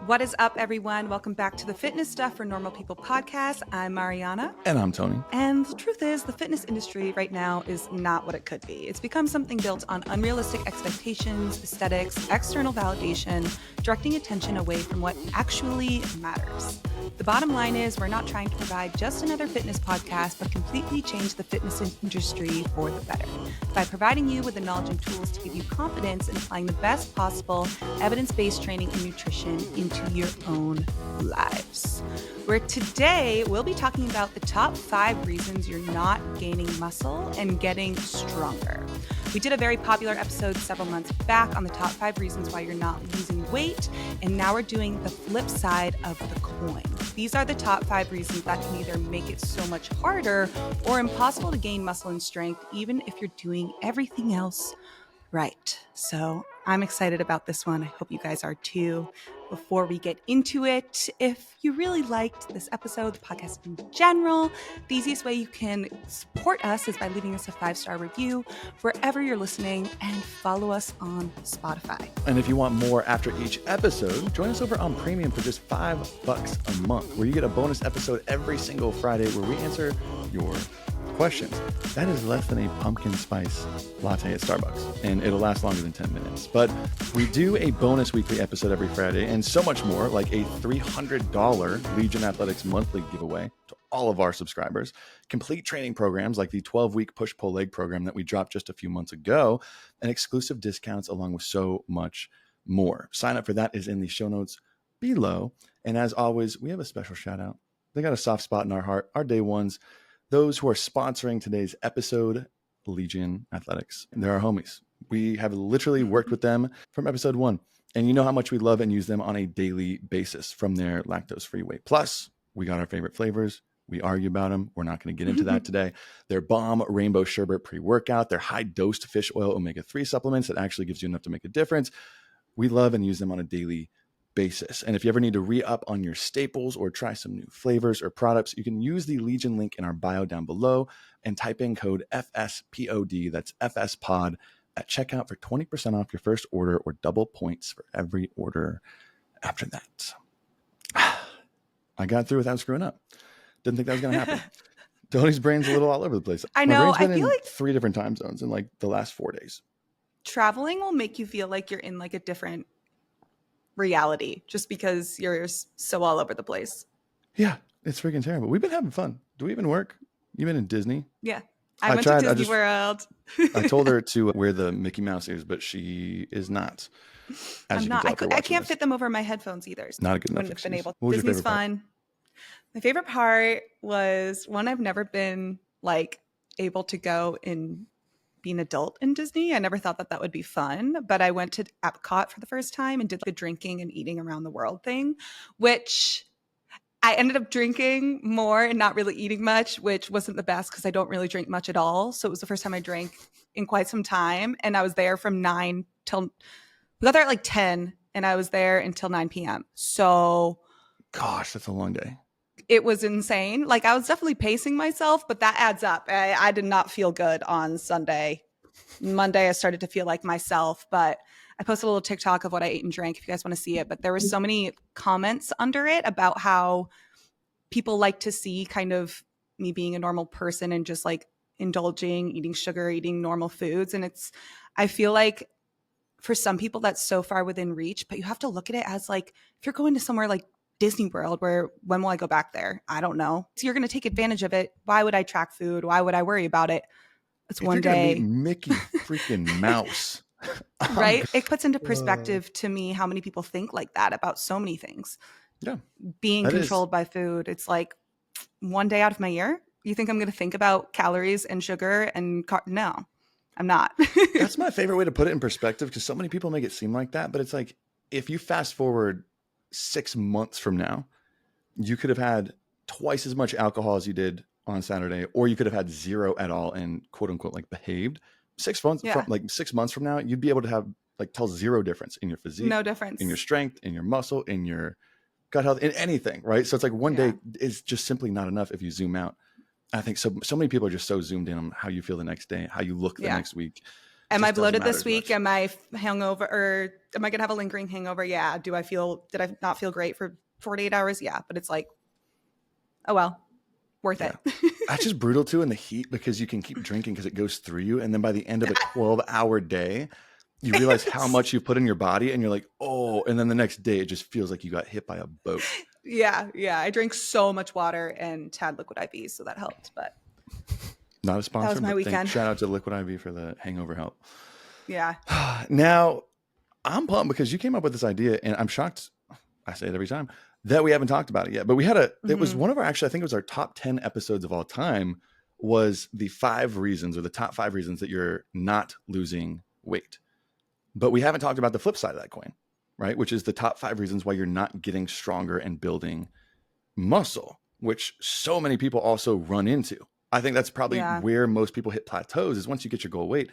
What is up, everyone? Welcome back to the Fitness Stuff for Normal People podcast. I'm Mariana. And I'm Tony. And the truth is, the fitness industry right now is not what it could be. It's become something built on unrealistic expectations, aesthetics, external validation, directing attention away from what actually matters. The bottom line is, we're not trying to provide just another fitness podcast, but completely change the fitness industry for the better by providing you with the knowledge and tools to give you confidence in applying the best possible evidence-based training and nutrition into your own lives. Where today we'll be talking about the top 5 reasons you're not gaining muscle and getting stronger. We did a very popular episode several months back on the top 5 reasons why you're not losing weight, and now we're doing the flip side of the coin. These are the top 5 reasons that can either make it so much harder or impossible to gain muscle and strength, even if you're doing everything else right. So I'm excited about this one. I hope you guys are too. Before we get into it, if you really liked this episode, the podcast in general, the easiest way you can support us is by leaving us a 5-star review wherever you're listening and follow us on Spotify. And if you want more after each episode, join us over on Premium for just $5 a month, where you get a bonus episode every single Friday where we answer your questions. That is less than a pumpkin spice latte at Starbucks, and it'll last longer than 10 minutes. But we do a bonus weekly episode every Friday, and so much more, like a $300 Legion Athletics monthly giveaway to all of our subscribers, complete training programs like the 12-week push-pull leg program that we dropped just a few months ago, and exclusive discounts along with so much more. Sign up for that is in the show notes below. And as always, we have a special shout out. They got a soft spot in our heart, our day ones, those who are sponsoring today's episode, Legion Athletics. They're our homies. We have literally worked with them from episode 1. And you know how much we love and use them on a daily basis, from their lactose-free Whey Plus. We got our favorite flavors. We argue about them. We're not going to get into that today. Their Bomb Rainbow Sherbet pre-workout, their high-dosed fish oil omega-3 supplements that actually gives you enough to make a difference. We love and use them on a daily basis. And if you ever need to re-up on your staples or try some new flavors or products, you can use the Legion link in our bio down below and type in code FSPOD, that's FSPOD, at checkout for 20% off your first order or double points for every order after that. I got through without screwing up. Didn't think that was going to happen. Tony's brain's a little all over the place. I know. My brain's been I feel in like 3 different time zones in like the last 4 days. traveling will make you feel like you're in like a different reality just because you're so all over the place. Yeah, it's freaking terrible. We've been having fun. Do we even work? You've been in Disney? Yeah. I went to Disney World. I told her to wear the Mickey Mouse ears, but she is not. I'm not. I can't fit them over my headphones either. So not a good enough wouldn't have been excuse. able. Disney's fun. My favorite part was one. I've never been like able to go and be an adult in Disney. I never thought that would be fun, but I went to Epcot for the first time and did the drinking and eating around the world thing, which I ended up drinking more and not really eating much, which wasn't the best because I don't really drink much at all. So it was the first time I drank in quite some time. And I was there from 9 till, we got there at like 10 and I was there until 9 p.m. So gosh, that's a long day. It was insane. Like I was definitely pacing myself, but that adds up. I did not feel good on Sunday. Monday, I started to feel like myself, but I posted a little TikTok of what I ate and drank if you guys want to see it. But there were so many comments under it about how people like to see kind of me being a normal person and just like indulging, eating sugar, eating normal foods. And I feel like for some people that's so far within reach, but you have to look at it as like, if you're going to somewhere like Disney World, where when will I go back there? I don't know. So you're going to take advantage of it. Why would I track food? Why would I worry about it? It's if one you're day. Meet Mickey freaking Mouse. Right? It puts into perspective to me how many people think like that about so many things. Yeah. Being controlled by food. It's like one day out of my year. You think I'm going to think about calories and sugar and no, I'm not. That's my favorite way to put it in perspective, because so many people make it seem like that. But it's like, if you fast forward 6 months from now, you could have had twice as much alcohol as you did on Saturday, or you could have had zero at all and quote unquote like behaved. 6 months from 6 months from now, you'd be able to have like tell zero difference in your physique, no difference in your strength, in your muscle, in your gut health, in anything, right? So it's like one day is just simply not enough if you zoom out. I think so many people are just so zoomed in on how you feel the next day, how you look the next week. Am I just doesn't bloated matter this as week? much. Am I hungover, or am I going to have a lingering hangover? Yeah. Did I not feel great for 48 hours? Yeah. But it's like, oh, well, worth Yeah. it. That's just brutal too in the heat because you can keep drinking because it goes through you. And then by the end of a 12-hour day, you realize how much you've put in your body and you're like, oh, and then the next day it just feels like you got hit by a boat. Yeah. I drank so much water and had liquid IV, so that helped. But Not a that sponsor, was my but weekend. shout out to Liquid IV for the hangover help. Yeah. Now, I'm pumped because you came up with this idea, and I'm shocked, I say it every time, that we haven't talked about it yet. But we had it was one of our, actually, I think it was our top 10 episodes of all time, was the 5 reasons, or the top 5 reasons that you're not losing weight. But we haven't talked about the flip side of that coin, right? Which is the top 5 reasons why you're not getting stronger and building muscle, which so many people also run into. I think that's probably where most people hit plateaus, is once you get your goal weight,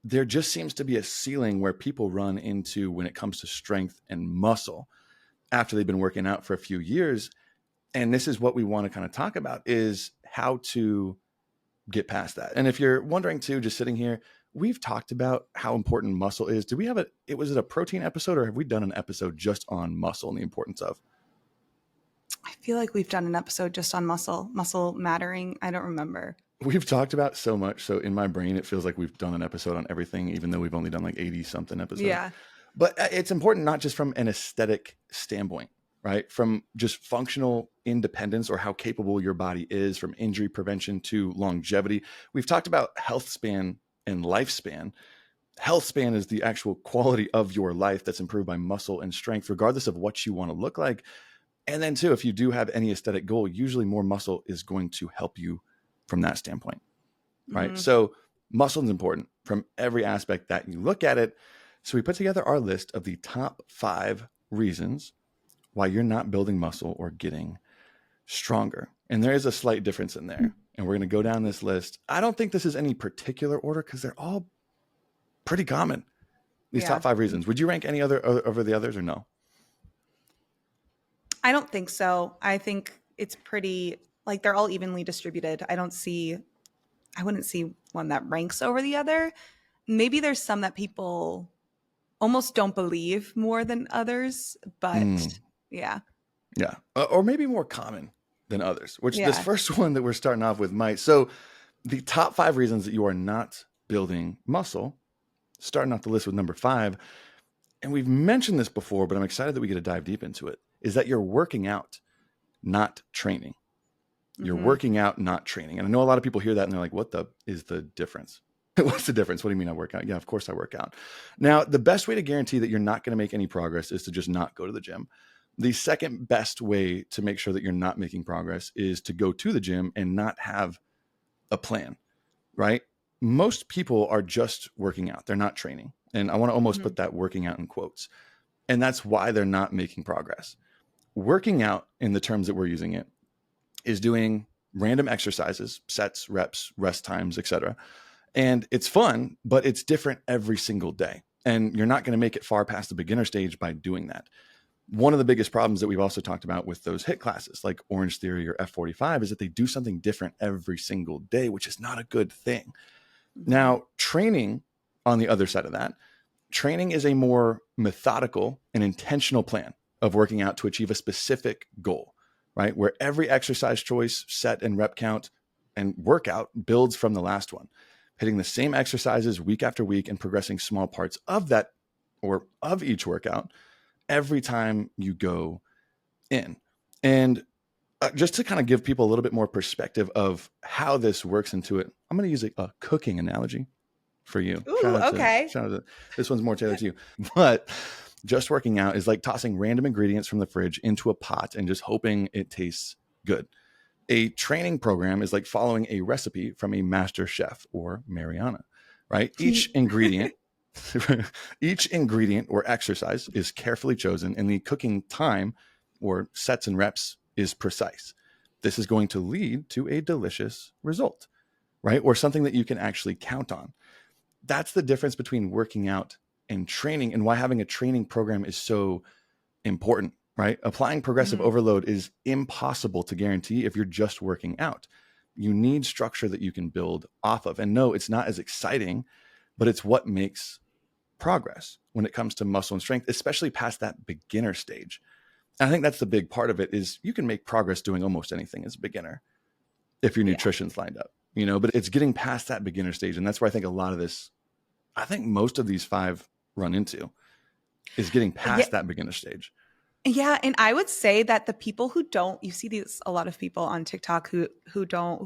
there just seems to be a ceiling where people run into when it comes to strength and muscle after they've been working out for a few years. And this is what we want to kind of talk about, is how to get past that. And if you're wondering too, just sitting here, we've talked about how important muscle is. Did we have was it a protein episode, or have we done an episode just on muscle and the importance of? I feel like we've done an episode just on muscle mattering. I don't remember. We've talked about so much. So in my brain, it feels like we've done an episode on everything, even though we've only done like 80 something episodes. Yeah. But it's important, not just from an aesthetic standpoint, right? From just functional independence, or how capable your body is, from injury prevention to longevity. We've talked about health span and lifespan. Health span is the actual quality of your life that's improved by muscle and strength, regardless of what you want to look like. And then too, if you do have any aesthetic goal, usually more muscle is going to help you from that standpoint, right? Mm-hmm. So muscle is important from every aspect that you look at it. So we put together our list of the top 5 reasons why you're not building muscle or getting stronger. And there is a slight difference in there. And we're going to go down this list. I don't think this is any particular order because they're all pretty common, these top 5 reasons. Would you rank any other over the others, or no? I don't think so. I think it's pretty, like, they're all evenly distributed. I wouldn't see one that ranks over the other. Maybe there's some that people almost don't believe more than others, but yeah. Or maybe more common than others, which this first one that we're starting off with might. So the top 5 reasons that you are not building muscle, starting off the list with number 5. And we've mentioned this before, but I'm excited that we get to dive deep into it, is that you're working out, not training. You're working out, not training. And I know a lot of people hear that and they're like, what is the difference? What's the difference? What do you mean I work out? Yeah, of course I work out. Now, the best way to guarantee that you're not going to make any progress is to just not go to the gym. The second best way to make sure that you're not making progress is to go to the gym and not have a plan, right? Most people are just working out. They're not training. And I want to almost put that working out in quotes. And that's why they're not making progress. Working out, in the terms that we're using it, is doing random exercises, sets, reps, rest times, etc. And it's fun, but it's different every single day. And you're not going to make it far past the beginner stage by doing that. One of the biggest problems that we've also talked about with those HIIT classes, like Orange Theory or F45, is that they do something different every single day, which is not a good thing. Now, training, on the other side of that, training is a more methodical and intentional plan of working out to achieve a specific goal, right? Where every exercise choice, set and rep count, and workout builds from the last one, hitting the same exercises week after week and progressing small parts of that, or of each workout, every time you go in. And just to kind of give people a little bit more perspective of how this works into it, I'm going to use a cooking analogy for you. Ooh, okay. This one's more tailored to you. But just working out is like tossing random ingredients from the fridge into a pot and just hoping it tastes good. A training program is like following a recipe from a master chef or Mariana, right? Each ingredient or exercise is carefully chosen, and the cooking time or sets and reps is precise. This is going to lead to a delicious result, right? Or something that you can actually count on. That's the difference between working out and training, and why having a training program is so important, right? Applying progressive overload is impossible to guarantee if you're just working out. You need structure that you can build off of. And no, it's not as exciting but it's what makes progress when it comes to muscle and strength, especially past that beginner stage. And I think that's the big part of it is you can make progress doing almost anything as a beginner if your Yeah. nutrition's lined up, but it's getting past that beginner stage. And that's where I think a lot of this, I think most of these 5 run into is getting Yeah. past that beginner stage. Yeah, and I would say that the people who don't, you see a lot of people on TikTok who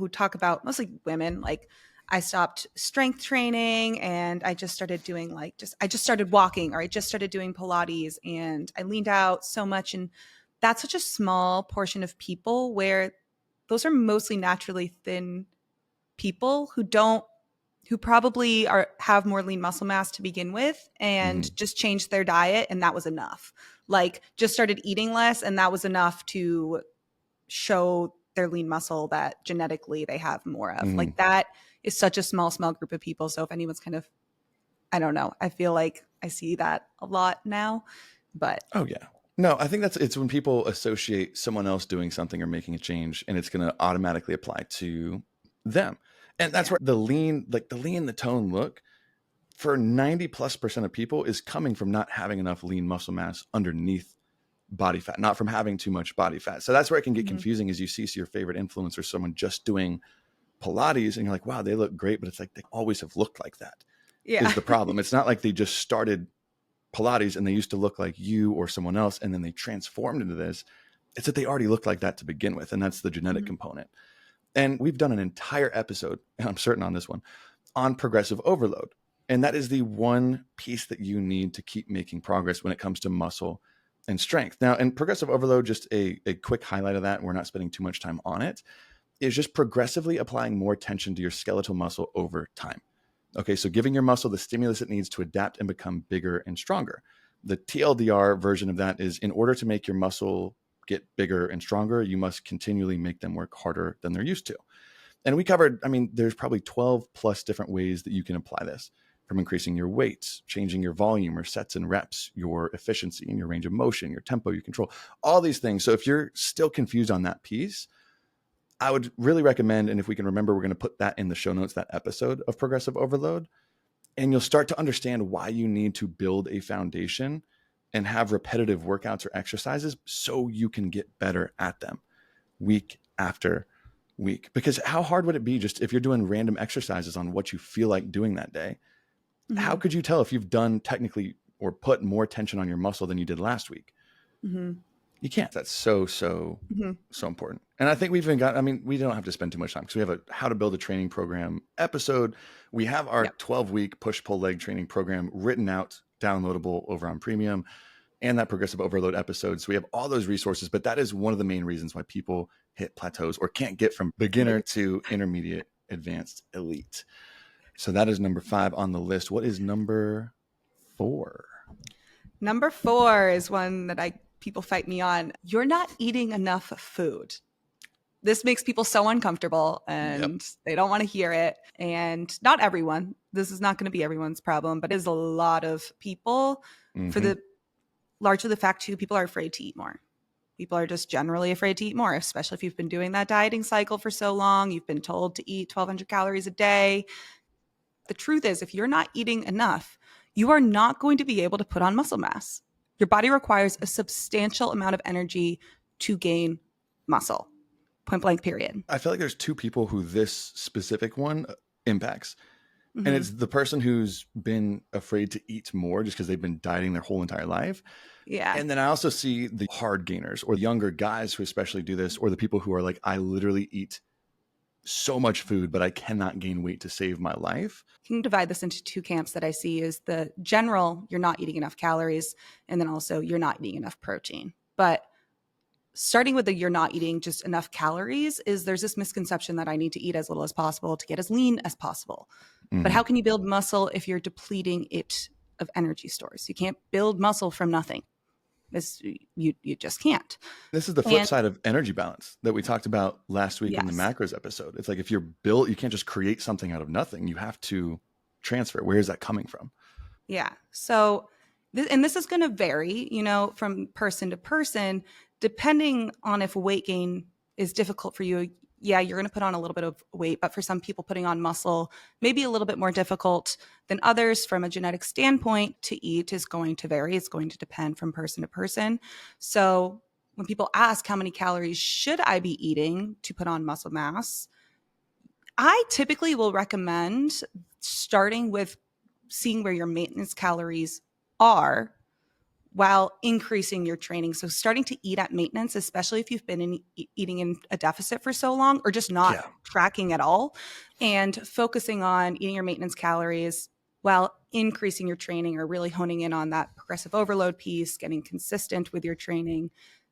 talk about, mostly women, like I stopped strength training and I just started doing I just started walking, or I just started doing Pilates and I leaned out so much. And that's such a small portion of people, where those are mostly naturally thin people who probably have more lean muscle mass to begin with, and just changed their diet and that was enough. Like just started eating less and that was enough to show their lean muscle that genetically they have more of. Like that is such a small group of people. So if anyone's kind of, I don't know, I feel like I see that a lot now. But Oh yeah. No, I think it's when people associate someone else doing something or making a change and it's going to automatically apply to them. And that's where the lean, the tone look for 90+% of people is coming from not having enough lean muscle mass underneath body fat, not from having too much body fat. So that's where it can get confusing, as you see your favorite influencer, someone just doing Pilates and you're like, wow, they look great, but it's like they always have looked like that. yeah, Is the problem. It's not like they just started Pilates and they used to look like you or someone else and then they transformed into this. It's that they already looked like that to begin with, and that's the genetic component. And we've done an entire episode, and I'm certain on this one, on progressive overload. And that is the one piece that you need to keep making progress when it comes to muscle and strength. Now, and progressive overload, just a quick highlight of that, and we're not spending too much time on it, is just progressively applying more tension to your skeletal muscle over time. Okay, so giving your muscle the stimulus it needs to adapt and become bigger and stronger. The TLDR version of that is, in order to make your muscle get bigger and stronger, you must continually make them work harder than they're used to. And we covered, there's probably 12 plus different ways that you can apply this, from increasing your weights, changing your volume or sets and reps, your efficiency and your range of motion, your tempo, your control, all these things. So if you're still confused on that piece, I would really recommend, and if we can remember, we're going to put that in the show notes, that episode of Progressive Overload, and you'll start to understand why you need to build a foundation and have repetitive workouts or exercises so you can get better at them week after week. Because how hard would it be just if you're doing random exercises on what you feel like doing that day? How could you tell if you've done technically or put more tension on your muscle than you did last week? You can't. That's so important. And I think we've even got, we don't have to spend too much time because we have a how to build a training program episode. We have our 12-week push-pull leg training program written out, downloadable over on Premium, and that progressive overload episode. So we have all those resources, but that is one of the main reasons why people hit plateaus or can't get from beginner to intermediate, advanced, elite. So that is number 5 on the list. What is number 4? Number 4 is one that people fight me on. You're not eating enough food. This makes people so uncomfortable and they don't want to hear it. And not everyone, this is not going to be everyone's problem, but it is a lot of people. For largely the fact too, people are afraid to eat more. People are just generally afraid to eat more, especially if you've been doing that dieting cycle for so long. You've been told to eat 1,200 calories a day. The truth is, if you're not eating enough, you are not going to be able to put on muscle mass. Your body requires a substantial amount of energy to gain muscle. Point blank, period. I feel like there's 2 people who this specific one impacts. And it's the person who's been afraid to eat more just because they've been dieting their whole entire life. Yeah. And then I also see the hard gainers or younger guys who especially do this, or the people who are like, I literally eat so much food, but I cannot gain weight to save my life. You can divide this into 2 camps that I see is the general, you're not eating enough calories, and then also you're not eating enough protein. But starting with the you're not eating just enough calories is there's this misconception that I need to eat as little as possible to get as lean as possible. But how can you build muscle if you're depleting it of energy stores? You can't build muscle from nothing. You just can't. This is the flip side of energy balance that we talked about last week in the macros episode. It's like if you're built, you can't just create something out of nothing. You have to transfer. Where is that coming from? Yeah. So, this is going to vary, from person to person, depending on if weight gain is difficult for you. yeah, you're going to put on a little bit of weight, but for some people, putting on muscle may be a little bit more difficult than others from a genetic standpoint. To eat is going to vary. It's going to depend from person to person. So when people ask how many calories should I be eating to put on muscle mass, I typically will recommend starting with seeing where your maintenance calories are while increasing your training. So starting to eat at maintenance, especially if you've been eating in a deficit for so long or just not Yeah. tracking at all, and focusing on eating your maintenance calories while increasing your training or really honing in on that progressive overload piece, getting consistent with your training,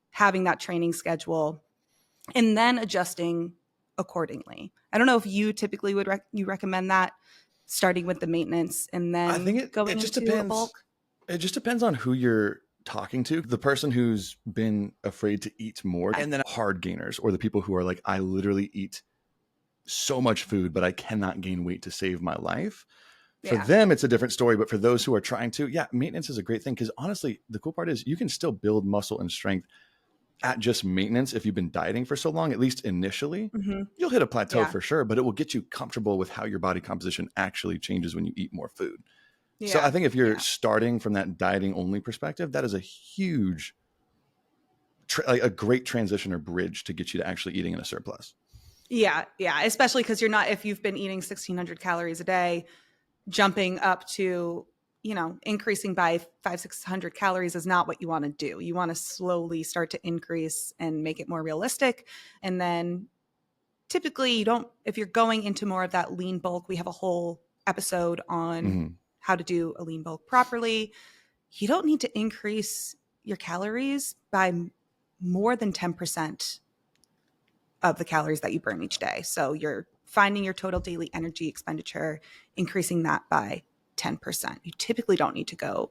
having that training schedule, and then adjusting accordingly. I don't know if you typically would you recommend that, starting with the maintenance and I think then it going just into a depends. bulk. It just depends on who you're talking to. The person who's been afraid to eat more, and then hard gainers, or the people who are like, I literally eat so much food, but I cannot gain weight to save my life. For Yeah. them, it's a different story. But for those who are trying to, yeah, maintenance is a great thing. Because honestly, the cool part is you can still build muscle and strength at just maintenance. If you've been dieting for so long, at least initially, Mm-hmm. you'll hit a plateau Yeah. for sure, but it will get you comfortable with how your body composition actually changes when you eat more food. So I Yeah. think if you're Yeah. starting from that dieting only perspective, that is a huge, like a great transition or bridge to get you to actually eating in a surplus. Yeah. Yeah. Especially because you're not, if you've been eating 1,600 calories a day, jumping up to, increasing by 600 calories is not what you want to do. You want to slowly start to increase and make it more realistic. And then typically you don't, if you're going into more of that lean bulk, we have a whole episode on Mhm. how to do a lean bulk properly. You don't need to increase your calories by more than 10% of the calories that you burn each day. So you're finding your total daily energy expenditure, increasing that by 10%. You typically don't need to go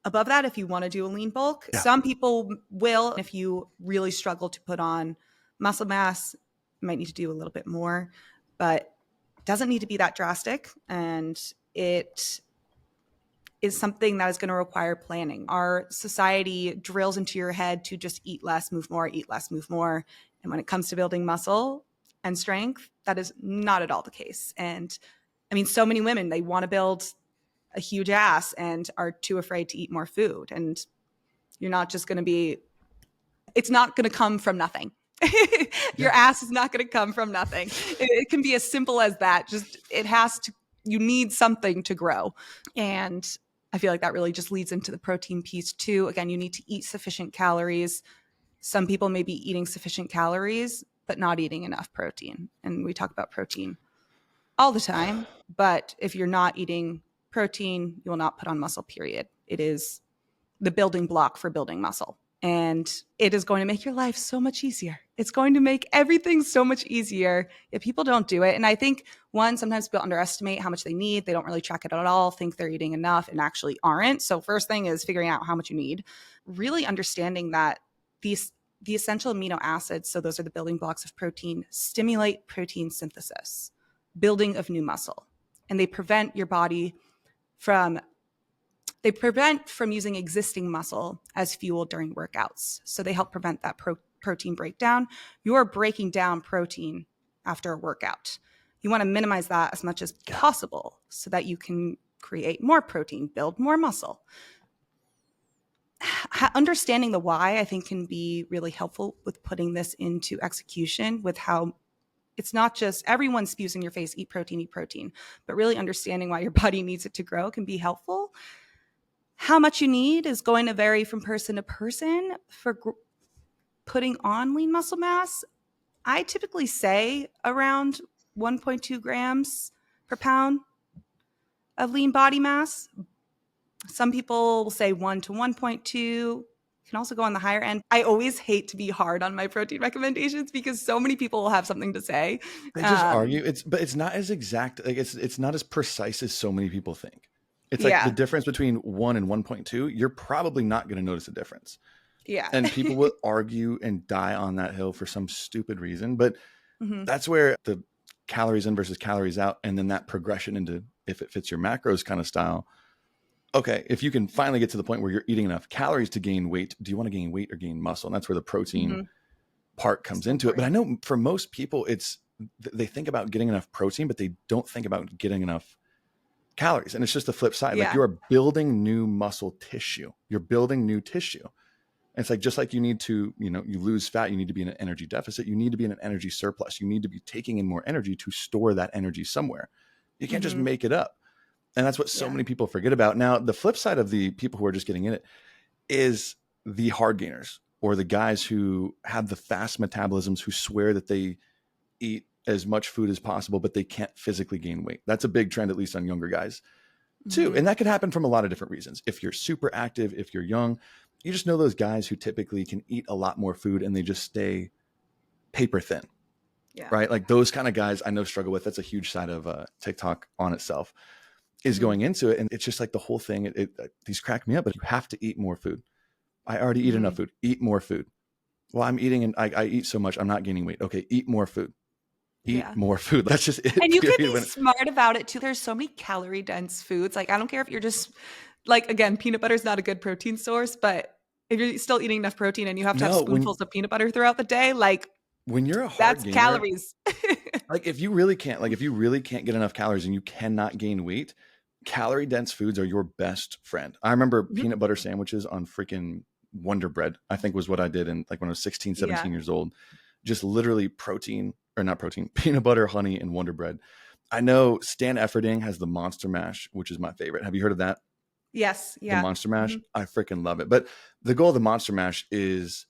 above that if you want to do a lean bulk. Yeah. Some people will. If you really struggle to put on muscle mass, you might need to do a little bit more, but it doesn't need to be that drastic. And it is something that is going to require planning. Our society drills into your head to just eat less, move more, eat less, move more. And when it comes to building muscle and strength, that is not at all the case. And I mean, so many women, they want to build a huge ass and are too afraid to eat more food. And you're not just going to be, it's not going to come from nothing. Your ass is not going to come from nothing. It can be as simple as that. Just, it has to, you need something to grow. And I feel like that really just leads into the protein piece too. Again, you need to eat sufficient calories. Some people may be eating sufficient calories, but not eating enough protein. And we talk about protein all the time. But if you're not eating protein, you will not put on muscle, period. It is the building block for building muscle. And it is going to make your life so much easier. It's going to make everything so much easier if people don't do it. And I think, one, sometimes people underestimate how much they need. They don't really track it at all, think they're eating enough and actually aren't. So first thing is figuring out how much you need, really understanding that the essential amino acids, so those are the building blocks of protein, stimulate protein synthesis, building of new muscle. And they prevent your body from using existing muscle as fuel during workouts. So they help prevent that protein breakdown. You're breaking down protein after a workout. You want to minimize that as much as possible so that you can create more protein, build more muscle. Understanding the why, I think, can be really helpful with putting this into execution, with how it's not just everyone spews in your face, eat protein, but really understanding why your body needs it to grow can be helpful. How much you need is going to vary from person to person. For putting on lean muscle mass, I typically say around 1.2 grams per pound of lean body mass. Some people will say 1 to 1.2. You can also go on the higher end. I always hate to be hard on my protein recommendations because so many people will have something to say. They just argue. But it's not as exact. Like it's not as precise as so many people think. It's like the difference between 1 and 1.2. You're probably not going to notice a difference. Yeah. And people will argue and die on that hill for some stupid reason. But that's where the calories in versus calories out, and then that progression into if it fits your macros kind of style. Okay, if you can finally get to the point where you're eating enough calories to gain weight, do you want to gain weight or gain muscle? And that's where the protein part comes So into it. But I important. know for most people, they think about getting enough protein, but they don't think about getting enough calories. And it's just the flip side. Like Yeah. you are building new muscle tissue. You're building new tissue. And it's like, just like you need to, you lose fat, you need to be in an energy deficit. You need to be in an energy surplus. You need to be taking in more energy to store that energy somewhere. You can't just Mhm. make it up. And that's what so Yeah. many people forget about. Now, the flip side of the people who are just getting in it is the hard gainers, or the guys who have the fast metabolisms, who swear that they eat as much food as possible, but they can't physically gain weight. That's a big trend, at least on younger guys too. Mhm. And that could happen from a lot of different reasons. If you're super active, if you're young, you just know those guys who typically can eat a lot more food and they just stay paper thin, Yeah. right? Like those kind of guys I know struggle with. That's a huge side of TikTok on itself, is Mhm. going into it. And it's just like the whole thing. These crack me up, but you have to eat more food. I already eat enough Mhm. food. Eat more food. Well, I'm eating and I eat so much, I'm not gaining weight. Okay, eat more food. Eat Yeah. more food. That's just it. And you could Period. be smart about it too. There's so many calorie dense foods. Like I don't care if you're just like, again, peanut butter is not a good protein source, but if you're still eating enough protein and you have to have No, when spoonfuls of peanut butter throughout the day, like when you're a hard that's gainer, calories. like if you really can't get enough calories and you cannot gain weight, calorie dense foods are your best friend. I remember Mhm. peanut butter sandwiches on freaking Wonder Bread, I think was what I did in like when I was 16, Yeah. 17 years old. Just literally protein, or not protein, peanut butter, honey, and Wonder Bread. I know Stan Efferding has the Monster Mash, which is my favorite. Have you heard of that? Yes. The Yeah. Monster Mash? Mhm. I freaking love it. But the goal of the Monster Mash is,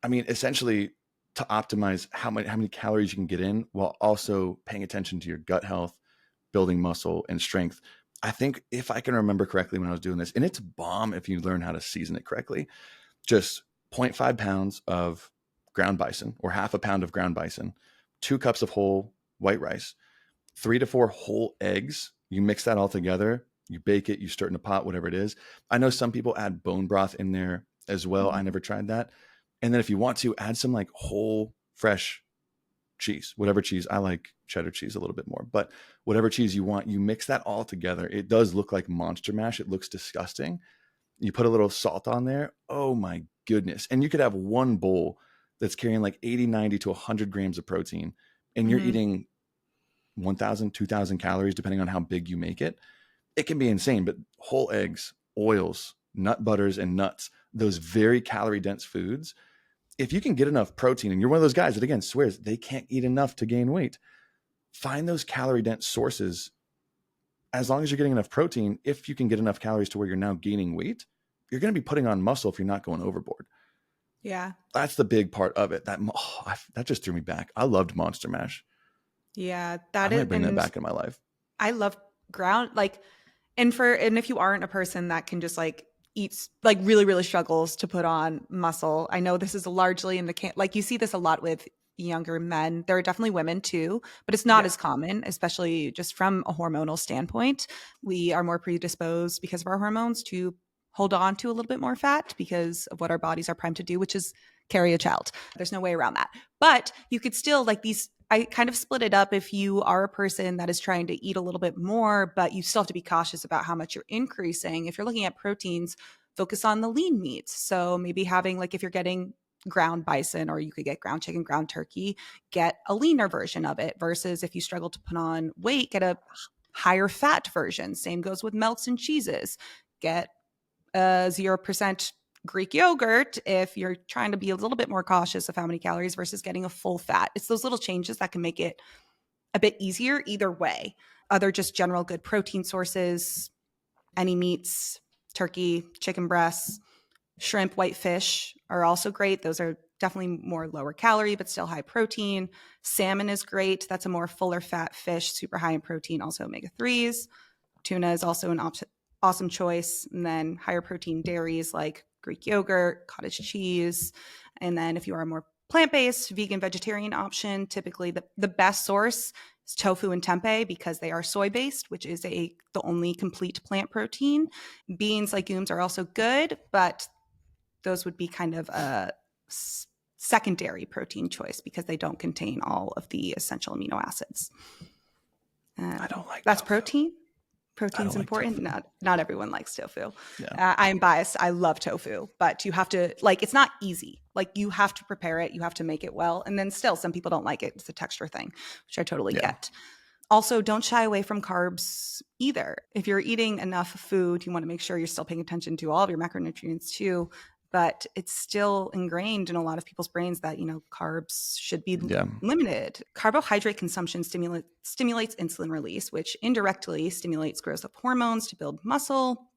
I mean, essentially to optimize how many calories you can get in while also paying attention to your gut health, building muscle and strength. I think if I can remember correctly when I was doing this, and it's bomb if you learn how to season it correctly, just zero point 0.5 pounds of ground bison or half a pound of ground bison, 2 cups of whole white rice, 3 to 4 whole eggs. You mix that all together, you bake it, you stir it in a pot, whatever it is. I know some people add bone broth in there as well. I Mhm. never tried that. And then if you want to add some like whole fresh cheese, whatever cheese. I like cheddar cheese a little bit more, but whatever cheese you want, you mix that all together. It does look like Monster Mash. It looks disgusting. You put a little salt on there. Oh my goodness. And you could have one bowl that's carrying like 80, 90 to 100 grams of protein, and you're Mhm. eating 1,000, 2,000 calories, depending on how big you make it. It can be insane, but whole eggs, oils, nut butters, and nuts, those very calorie dense foods, if you can get enough protein, and you're one of those guys that again swears they can't eat enough to gain weight, find those calorie dense sources. As long as you're getting enough protein, if you can get enough calories to where you're now gaining weight, you're going to be putting on muscle if you're not going overboard. Yeah. That's the big part of it. That just threw me back. I loved Monster Mash. Yeah. I That might is, bring that and back in my life. I love ground like and if you aren't a person that can just like eats like really really struggles to put on muscle, I know this is largely in the like you see this a lot with younger men. There are definitely women too, but it's not Yeah. as common, especially just from a hormonal standpoint. We are more predisposed because of our hormones to hold on to a little bit more fat because of what our bodies are primed to do, which is carry a child. There's no way around that. But you could still like these, I kind of split it up. If you are a person that is trying to eat a little bit more, but you still have to be cautious about how much you're increasing. If you're looking at proteins, focus on the lean meats. So maybe having like if you're getting ground bison, or you could get ground chicken, ground turkey, get a leaner version of it versus if you struggle to put on weight, get a higher fat version. Same goes with melts and cheeses. Get 0% Greek yogurt if you're trying to be a little bit more cautious of how many calories versus getting a full fat. It's those little changes that can make it a bit easier either way. Other just general good protein sources, any meats, turkey, chicken breasts, shrimp, white fish are also great. Those are definitely more lower calorie, but still high protein. Salmon is great. That's a more fuller fat fish, super high in protein, also omega 3s. Tuna is also an awesome choice. And then higher protein dairies like Greek yogurt, cottage cheese. And then if you are a more plant-based, vegan, vegetarian option, typically the best source is tofu and tempeh because they are soy-based, which is the only complete plant protein. Beans, legumes are also good, but those would be kind of a secondary protein choice because they don't contain all of the essential amino acids. I don't like That's tofu. I protein's don't like important. tofu. Not everyone likes tofu. Yeah. I am biased. I love tofu, but you have to like it's not easy. Like you have to prepare it, you have to make it well, and then still some people don't like it. It's a texture thing, which I totally Yeah. get. Also, don't shy away from carbs either. If you're eating enough food, you want to make sure you're still paying attention to all of your macronutrients too. But it's still ingrained in a lot of people's brains that, carbs should be Yeah. limited. Carbohydrate consumption stimulates insulin release, which indirectly stimulates growth of hormones to build muscle.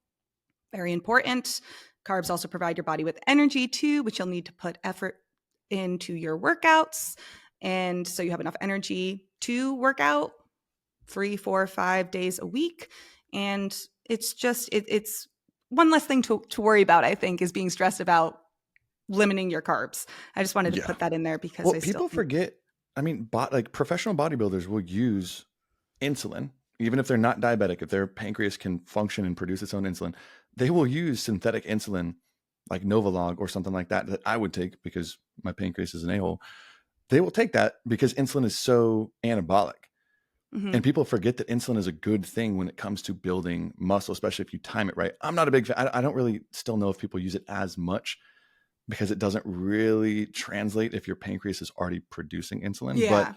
Very important. Carbs also provide your body with energy too, which you'll need to put effort into your workouts. And so you have enough energy to work out 3, 4, 5 days a week. And it's just, it's one less thing to worry about, I think, is being stressed about limiting your carbs. I just wanted to Yeah. put that in there because Well, I still people think, forget. I mean, like professional bodybuilders will use insulin, even if they're not diabetic. If their pancreas can function and produce its own insulin, they will use synthetic insulin like Novolog or something like that I would take because my pancreas is an a-hole. They will take that because insulin is so anabolic. mhm. And people forget that insulin is a good thing when it comes to building muscle, especially if you time it right. I'm not a big fan. I don't really still know if people use it as much because it doesn't really translate if your pancreas is already producing insulin. Yeah. But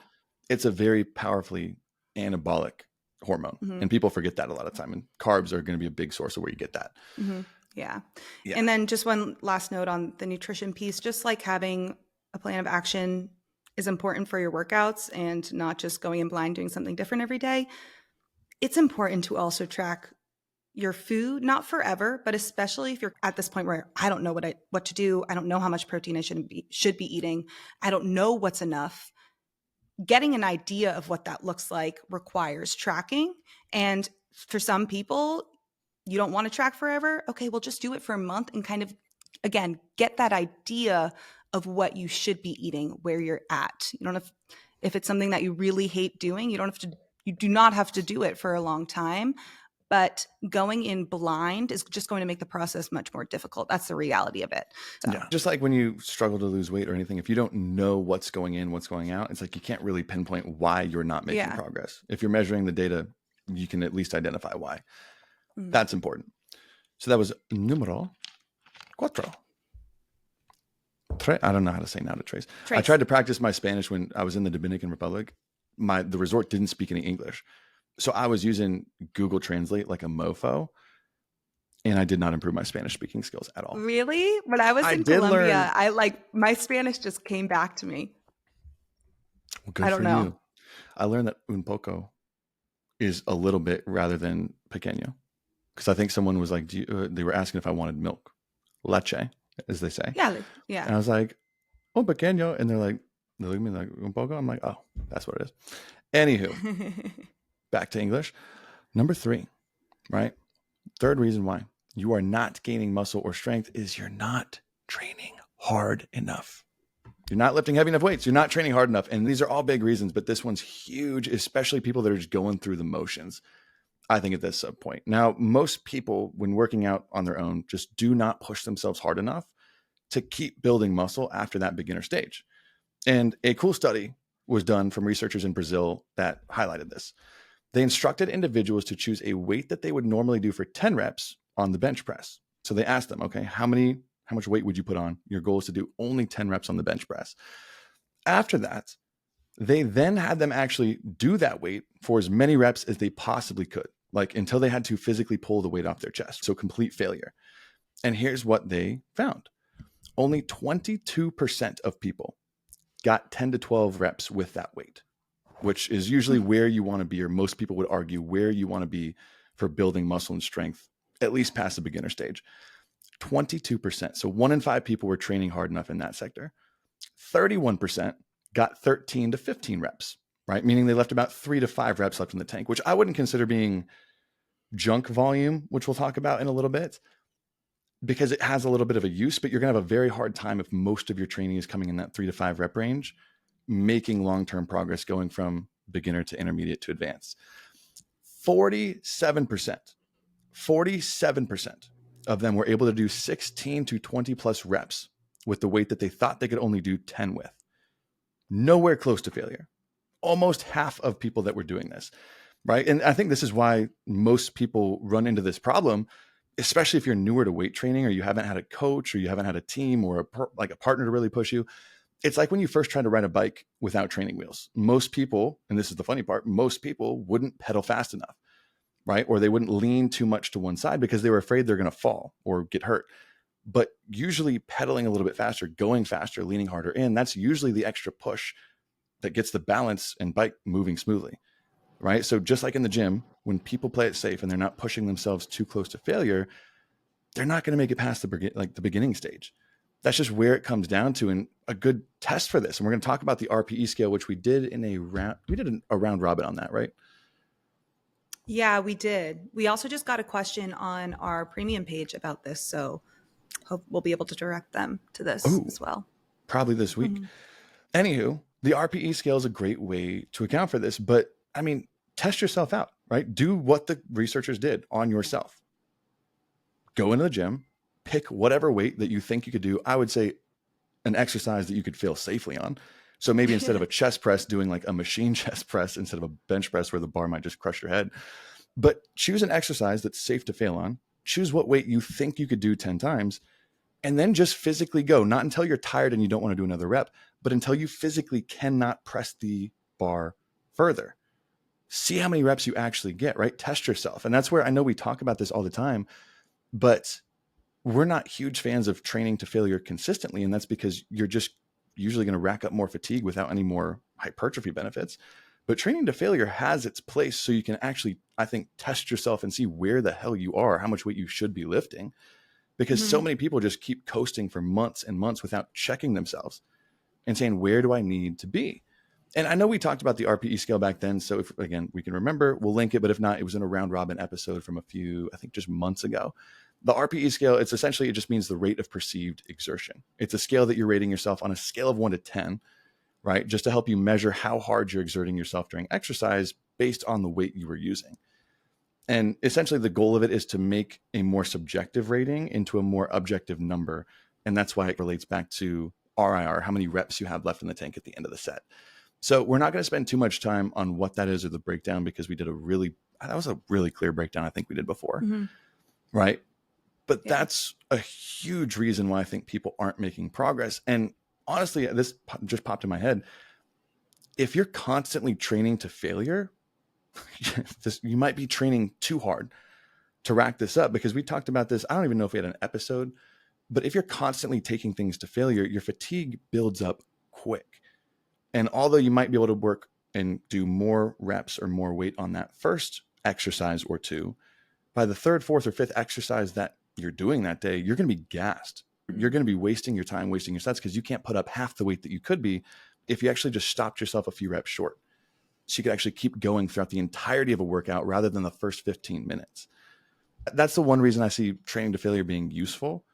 it's a very powerfully anabolic hormone. Mhm. And people forget that a lot of time. And carbs are going to be a big source of where you get that. Mhm. Yeah. Yeah. And then just one last note on the nutrition piece, just like having a plan of action is important for your workouts and not just going in blind doing something different every day. It's important to also track your food, not forever, but especially if you're at this point where I don't know what to do. I don't know how much protein I should be eating. I don't know what's enough. Getting an idea of what that looks like requires tracking. And for some people, you don't want to track forever. Okay, well, just do it for a month and kind of, again, get that idea of what you should be eating, where you're at. You don't have, if it's something that you really hate doing, you do not have to do it for a long time. But going in blind is just going to make the process much more difficult. That's the reality of it. So. Yeah. Just like when you struggle to lose weight or anything, if you don't know what's going in, what's going out, it's like you can't really pinpoint why you're not making progress. If you're measuring the data, you can at least identify why. Mm-hmm. That's important. So that was numero cuatro. I don't know how to say now to trace. I tried to practice my Spanish when I was in the Dominican Republic. The resort didn't speak any English. So I was using Google Translate like a mofo, and I did not improve my Spanish speaking skills at all. Really? When I was in Colombia, my Spanish just came back to me. Well, good I don't for know. You. I learned that un poco is a little bit rather than pequeño, because I think someone was like, they were asking if I wanted milk, leche, as they say. Yeah, yeah. And I was like, un pequeño, and they look at me like un poco. I'm like, oh, that's what it is. Anywho. Back to English. Number 3, right? Third reason why you are not gaining muscle or strength is you're not training hard enough. You're not lifting heavy enough weights. You're not training hard enough. And these are all big reasons, but this one's huge, especially people that are just going through the motions, I think, at this point. Now, most people, when working out on their own, just do not push themselves hard enough to keep building muscle after that beginner stage. And a cool study was done from researchers in Brazil that highlighted this. They instructed individuals to choose a weight that they would normally do for 10 reps on the bench press. So they asked them, okay, how much weight would you put on? Your goal is to do only 10 reps on the bench press. After that, they then had them actually do that weight for as many reps as they possibly could, like until they had to physically pull the weight off their chest. So complete failure. And here's what they found. Only 22% of people got 10 to 12 reps with that weight, which is usually where you want to be, or most people would argue where you want to be for building muscle and strength, at least past the beginner stage. 22%. So 1 in 5 people were training hard enough in that sector. 31% got 13 to 15 reps, right? Meaning they left about 3 to 5 reps left in the tank, which I wouldn't consider being junk volume, which we'll talk about in a little bit, because it has a little bit of a use, but you're going to have a very hard time if most of your training is coming in that 3 to 5 rep range, making long-term progress going from beginner to intermediate to advanced. 47% of them were able to do 16 to 20 plus reps with the weight that they thought they could only do 10 with. Nowhere close to failure. Almost half of people that were doing this. right? And I think this is why most people run into this problem, especially if you're newer to weight training or you haven't had a coach or you haven't had a team or like a partner to really push you. It's like when you first try to ride a bike without training wheels. Most people, and this is the funny part, most people wouldn't pedal fast enough, right? Or they wouldn't lean too much to one side because they were afraid they're going to fall or get hurt. But usually pedaling a little bit faster, going faster, leaning harder in, that's usually the extra push that gets the balance and bike moving smoothly, right? So just like in the gym, when people play it safe and they're not pushing themselves too close to failure, they're not going to make it past the beginning stage. That's just where it comes down to. And a good test for this, and we're going to talk about the RPE scale, which we did in a round robin on that, right? Yeah, we did. We also just got a question on our premium page about this, so hope we'll be able to direct them to this as well. Probably this week. Mm-hmm. Anywho, the RPE scale is a great way to account for this, but I mean, test yourself out, right? Do what the researchers did on yourself. Go into the gym, pick whatever weight that you think you could do. I would say an exercise that you could feel safely on. So maybe instead of a chest press, doing like a machine chest press instead of a bench press where the bar might just crush your head. But choose an exercise that's safe to fail on. Choose what weight you think you could do 10 times, and then just physically go. Not until you're tired and you don't want to do another rep, but until you physically cannot press the bar further. See how many reps you actually get, right? Test yourself. And that's where I know we talk about this all the time, but we're not huge fans of training to failure consistently. And that's because you're just usually going to rack up more fatigue without any more hypertrophy benefits. But training to failure has its place so you can actually, I think, test yourself and see where the hell you are, how much weight you should be lifting. Because so many people just keep coasting for months and months without checking themselves and saying, where do I need to be? And I know we talked about the RPE scale back then. So if, again, we can remember, we'll link it. But if not, it was in a round robin episode from a few, I think just months ago. The RPE scale, it's essentially, it just means the rate of perceived exertion. It's a scale that you're rating yourself on a scale of 1 to 10, right? Just to help you measure how hard you're exerting yourself during exercise based on the weight you were using. And essentially the goal of it is to make a more subjective rating into a more objective number. And that's why it relates back to RIR, how many reps you have left in the tank at the end of the set. So we're not going to spend too much time on what that is or the breakdown, because we did that was a really clear breakdown I think we did before, right? But that's a huge reason why I think people aren't making progress. And honestly, this just popped in my head. If you're constantly training to failure, you might be training too hard to rack this up, because we talked about this. I don't even know if we had an episode, but if you're constantly taking things to failure, your fatigue builds up quick. And although you might be able to work and do more reps or more weight on that first exercise or two, by the third, fourth, or fifth exercise that you're doing that day, you're going to be gassed. You're going to be wasting your time, wasting your sets, because you can't put up half the weight that you could be if you actually just stopped yourself a few reps short. So you could actually keep going throughout the entirety of a workout rather than the first 15 minutes. That's the one reason I see training to failure being useful.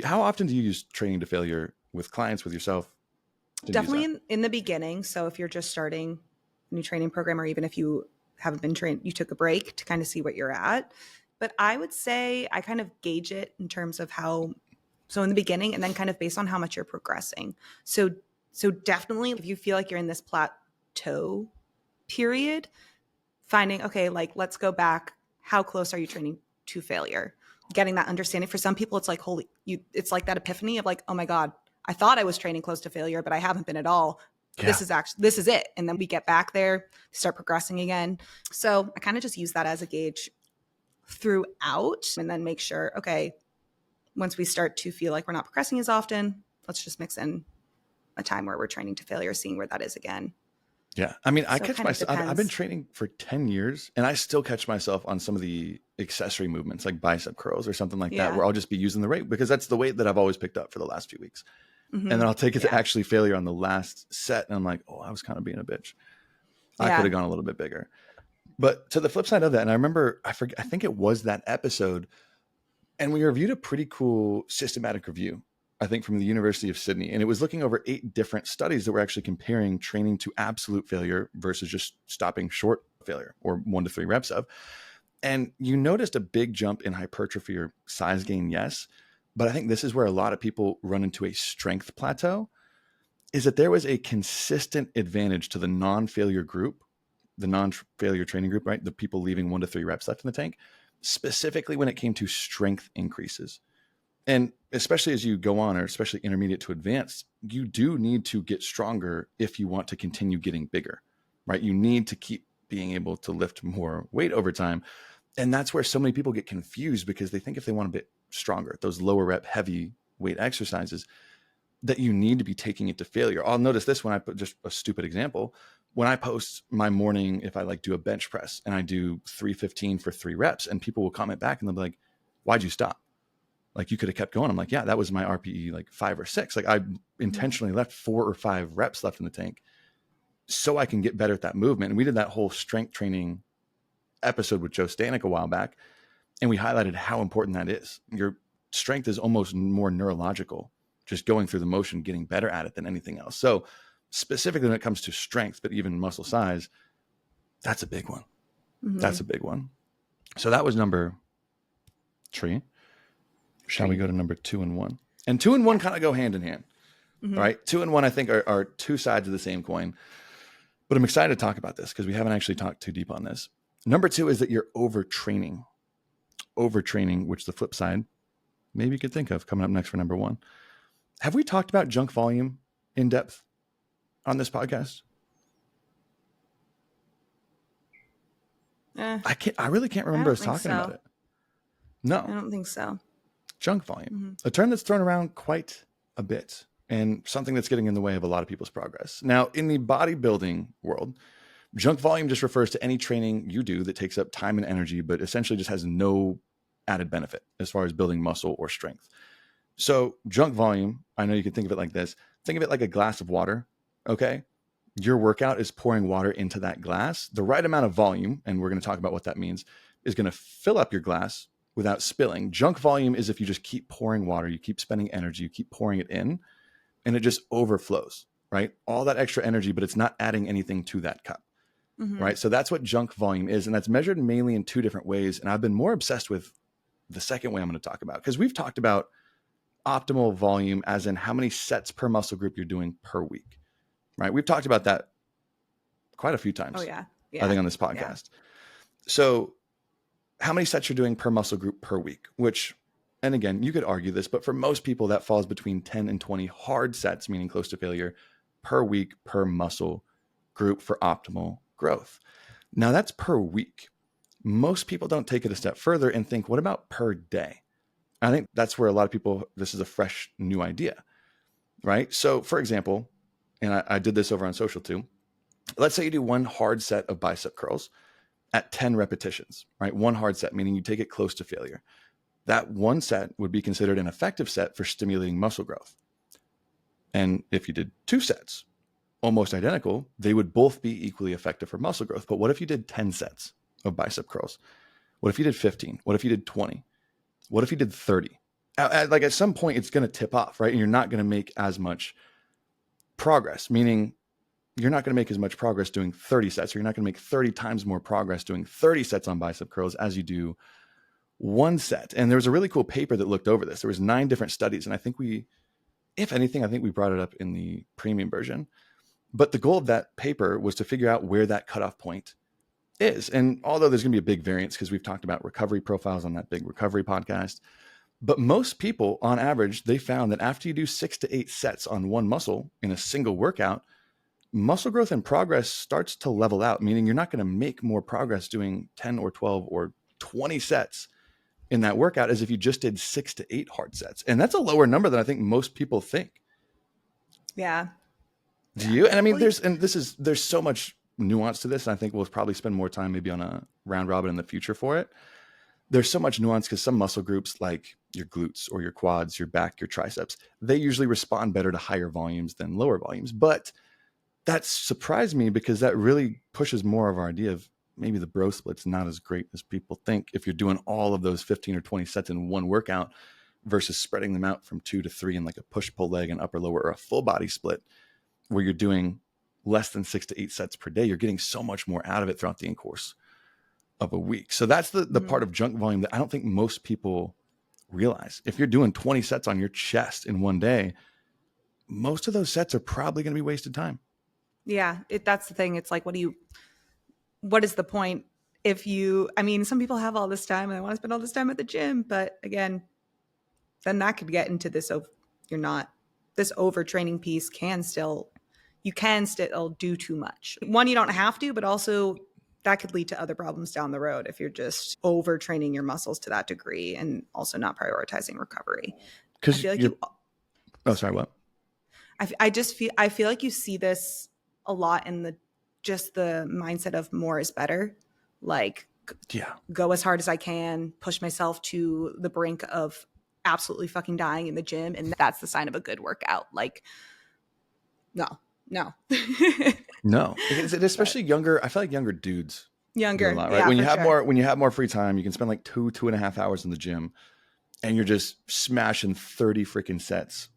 How often do you use training to failure with clients, with yourself? Definitely in the beginning. So if you're just starting a new training program, or even if you haven't been trained, you took a break to kind of see what you're at. But I would say I kind of gauge it in terms of so in the beginning, and then kind of based on how much you're progressing. So definitely if you feel like you're in this plateau period, finding, okay, like let's go back. How close are you training to failure? Getting that understanding. For some people, it's like, it's like that epiphany of like, oh my God, I thought I was training close to failure, but I haven't been at all. Yeah. This is it. And then we get back there, start progressing again. So I kind of just use that as a gauge throughout, and then make sure, okay, once we start to feel like we're not progressing as often, let's just mix in a time where we're training to failure, seeing where that is again. Yeah. I mean, I catch myself, I've been training for 10 years and I still catch myself on some of the accessory movements like bicep curls or something like that, where I'll just be using the weight because that's the weight that I've always picked up for the last few weeks. And then I'll take it to actually failure on the last set. And I'm like, oh, I was kind of being a bitch. I could have gone a little bit bigger. But to the flip side of that, and I remember, I think it was that episode, and we reviewed a pretty cool systematic review, I think from the University of Sydney. And it was looking over 8 different studies that were actually comparing training to absolute failure versus just stopping short failure, or 1 to 3 reps of. And you noticed a big jump in hypertrophy or size gain, yes. But I think this is where a lot of people run into a strength plateau, is that there was a consistent advantage to the non-failure group the non-failure training group, right? The people leaving 1 to 3 reps left in the tank, specifically when it came to strength increases. And especially as you go on, or especially intermediate to advanced, you do need to get stronger if you want to continue getting bigger, right? You need to keep being able to lift more weight over time. And that's where so many people get confused, because they think if they want to be stronger, those lower rep heavy weight exercises, that you need to be taking it to failure. I'll notice this when I put, just a stupid example, when I post my morning, if I like do a bench press and I do 315 for 3 reps, and people will comment back and they'll be like, why'd you stop? Like, you could have kept going. I'm like, yeah, that was my RPE, like 5 or 6. Like, I intentionally left 4 or 5 reps left in the tank so I can get better at that movement. And we did that whole strength training episode with Joe Stanek a while back, and we highlighted how important that is. Your strength is almost more neurological, just going through the motion, getting better at it than anything else. So specifically when it comes to strength, but even muscle size, that's a big one. That's a big one. So that was number 3. Shall we go to number 2 and 1? And 2 and 1 kind of go hand in hand, right? 2 and 1, I think, are 2 sides of the same coin. But I'm excited to talk about this because we haven't actually talked too deep on this. Number 2 is that you're overtraining. Overtraining, which the flip side, maybe you could think of coming up next for number 1. Have we talked about junk volume in depth on this podcast? I really can't remember us talking about it. No, I don't think so. Junk volume, a term that's thrown around quite a bit, and something that's getting in the way of a lot of people's progress. Now, in the bodybuilding world, junk volume just refers to any training you do that takes up time and energy, but essentially just has no added benefit as far as building muscle or strength. So junk volume, I know you can think of it like this. Think of it like a glass of water, okay? Your workout is pouring water into that glass. The right amount of volume, and we're going to talk about what that means, is going to fill up your glass without spilling. Junk volume is if you just keep pouring water, you keep spending energy, you keep pouring it in, and it just overflows, right? All that extra energy, but it's not adding anything to that cup, right? So that's what junk volume is, and that's measured mainly in 2 different ways. And I've been more obsessed with the second way I'm going to talk about, because we've talked about optimal volume as in how many sets per muscle group you're doing per week, right? We've talked about that quite a few times. Oh, yeah. I think on this podcast. Yeah. So how many sets you're doing per muscle group per week, which, and again, you could argue this, but for most people that falls between 10 and 20 hard sets, meaning close to failure, per week per muscle group for optimal growth. Now that's per week. Most people don't take it a step further and think, what about per day? I think that's where a lot of people, this is a fresh new idea, right? So for example, and I did this over on social too. Let's say you do 1 hard set of bicep curls at 10 repetitions, right? 1 hard set, meaning you take it close to failure. That 1 set would be considered an effective set for stimulating muscle growth. And if you did 2 sets, almost identical, they would both be equally effective for muscle growth. But what if you did 10 sets of bicep curls? What if you did 15? What if you did 20? What if you did 30? Like at some point, it's going to tip off, right? And you're not going to make as much progress, meaning you're not going to make as much progress doing 30 sets, or you're not going to make 30 times more progress doing 30 sets on bicep curls as you do 1 set. And there was a really cool paper that looked over this. There was 9 different studies. And I think if anything, I think we brought it up in the premium version. But the goal of that paper was to figure out where that cutoff point is. And although there's going to be a big variance, because we've talked about recovery profiles on that big recovery podcast, but most people on average, they found that after you do 6 to 8 sets on one muscle in a single workout, muscle growth and progress starts to level out, meaning you're not going to make more progress doing 10 or 12 or 20 sets in that workout as if you just did 6 to 8 hard sets. And that's a lower number than I think most people think. Yeah. Do you? And I mean, there's so much nuance to this. And I think we'll probably spend more time maybe on a round robin in the future for it. There's so much nuance because some muscle groups like your glutes or your quads, your back, your triceps, they usually respond better to higher volumes than lower volumes. But that surprised me because that really pushes more of our idea of maybe the bro split's not as great as people think if you're doing all of those 15 or 20 sets in one workout versus spreading them out from 2 to 3 in like a push-pull leg and upper lower or a full body split where you're doing less than 6 to 8 sets per day. You're getting so much more out of it throughout the course of a week. So that's the part of junk volume that I don't think most people realize. If you're doing 20 sets on your chest in one day, most of those sets are probably going to be wasted time. Yeah, that's the thing. It's like, what do you what is the point if you, I mean, some people have all this time and they want to spend all this time at the gym, but again, then that could get into this, you're not, this overtraining piece you can still do too much. One, you don't have to, but also that could lead to other problems down the road if you're just overtraining your muscles to that degree and also not prioritizing recovery. I feel like oh, sorry, what? I feel like you see this a lot in the mindset of more is better. Like, go as hard as I can, push myself to the brink of absolutely fucking dying in the gym, and that's the sign of a good workout. Like, no. No, especially younger. I feel like younger dudes do a lot, right? Yeah, when you have more free time, you can spend like 2.5 hours in the gym, and you're just smashing 30 freaking sets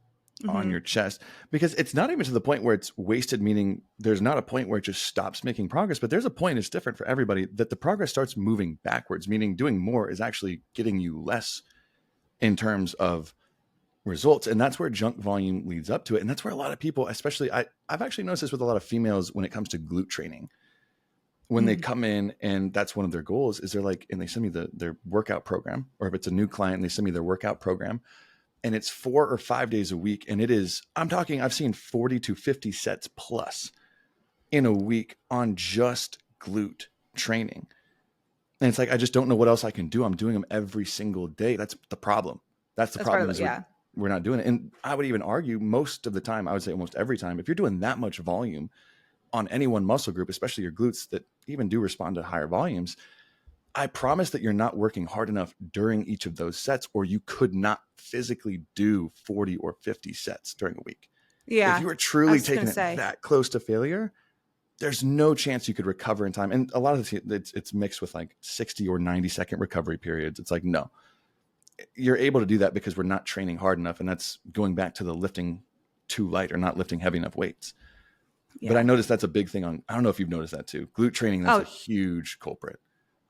on your chest, because it's not even to the point where it's wasted, meaning there's not a point where it just stops making progress, but there's a point, it's different for everybody, that the progress starts moving backwards, meaning doing more is actually getting you less in terms of results. And that's where junk volume leads up to it. And that's where a lot of people, especially I've actually noticed this with a lot of females when it comes to glute training, when they come in and that's one of their goals, is they're like, and they send me their workout program, or if it's a new client, they send me their workout program, and it's 4 or 5 days a week. And I've seen 40 to 50 sets plus in a week on just glute training. And it's like, I just don't know what else I can do. I'm doing them every single day. That's the problem. That's the problem. We're not doing it. And I would even argue most of the time, I would say almost every time, if you're doing that much volume on any one muscle group, especially your glutes that even do respond to higher volumes, I promise that you're not working hard enough during each of those sets, or you could not physically do 40 or 50 sets during a week. Yeah. If you were truly taking it that close to failure, there's no chance you could recover in time. And a lot of it's mixed with like 60 or 90-second recovery periods. It's like, no, you're able to do that because we're not training hard enough. And that's going back to the lifting too light or not lifting heavy enough weights. Yeah. But I noticed that's a big thing I don't know if you've noticed that too. Glute training, that's a huge culprit.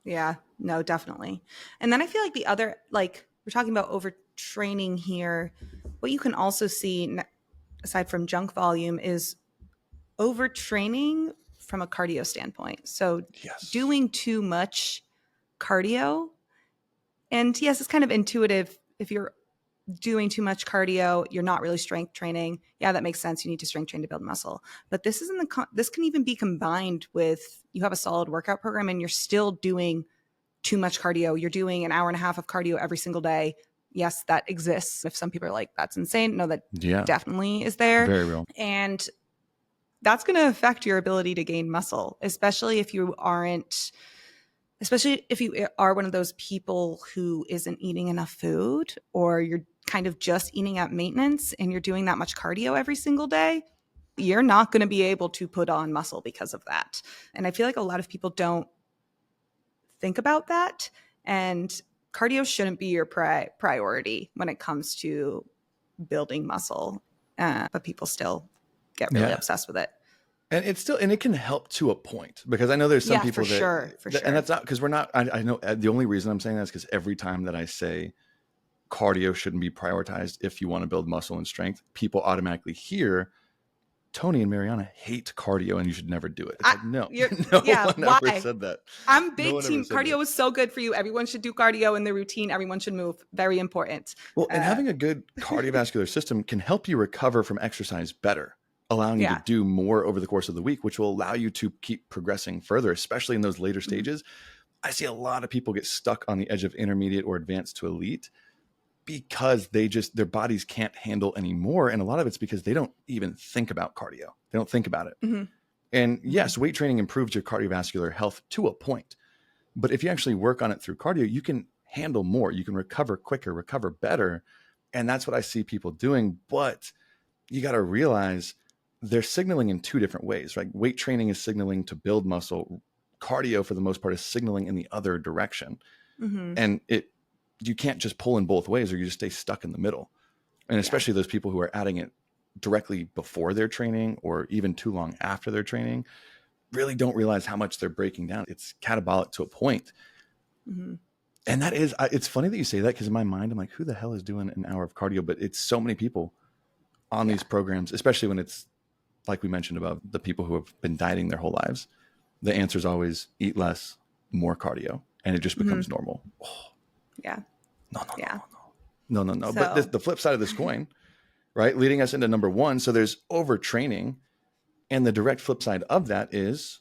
Yeah, no, definitely. And then I feel like the other, like, we're talking about overtraining here. What you can also see, aside from junk volume, is overtraining from a cardio standpoint. So doing too much cardio. And yes, it's kind of intuitive. If you're doing too much cardio, you're not really strength training. Yeah, that makes sense. You need to strength train to build muscle. But this can even be combined with, you have a solid workout program and you're still doing too much cardio. You're doing an hour and a half of cardio every single day. Yes, that exists. If some people are like, that's insane. No, that definitely is there. Very real. And that's going to affect your ability to gain muscle, especially if you are one of those people who isn't eating enough food, or you're kind of just eating at maintenance and you're doing that much cardio every single day. You're not going to be able to put on muscle because of that. And I feel like a lot of people don't think about that. And cardio shouldn't be your priority when it comes to building muscle. But people still get really obsessed with it. And it can help to a point, because I know there's some people for sure. And that's not because I know the only reason I'm saying that is because every time that I say cardio shouldn't be prioritized if you want to build muscle and strength, people automatically hear Tony and Mariana hate cardio and you should never do it. It's like, no one ever said that. I'm big team. Cardio is so good for you. Everyone should do cardio in their routine. Everyone should move. Very important. Well, and having a good cardiovascular system can help you recover from exercise better, allowing you to do more over the course of the week, which will allow you to keep progressing further, especially in those later stages. I see a lot of people get stuck on the edge of intermediate or advanced to elite because their bodies can't handle anymore. And a lot of it's because they don't even think about cardio. They don't think about it. Mm-hmm. And yes, weight training improves your cardiovascular health to a point. But if you actually work on it through cardio, you can handle more. You can recover quicker, recover better. And that's what I see people doing. But you got to realize they're signaling in two different ways, right? Weight training is signaling to build muscle. Cardio, for the most part, is signaling in the other direction. Mm-hmm. And you can't just pull in both ways, or you just stay stuck in the middle. And especially those people who are adding it directly before their training or even too long after their training really don't realize how much they're breaking down. It's catabolic to a point. Mm-hmm. And that is, it's funny that you say that, because in my mind, I'm like, who the hell is doing an hour of cardio? But it's so many people on these programs, especially when it's like we mentioned above, the people who have been dieting their whole lives. the answer is always eat less, more cardio, and it just becomes normal. Oh, Yeah. no. But So the flip side of this coin, right, leading us into number one. So there's overtraining, and the direct flip side of that is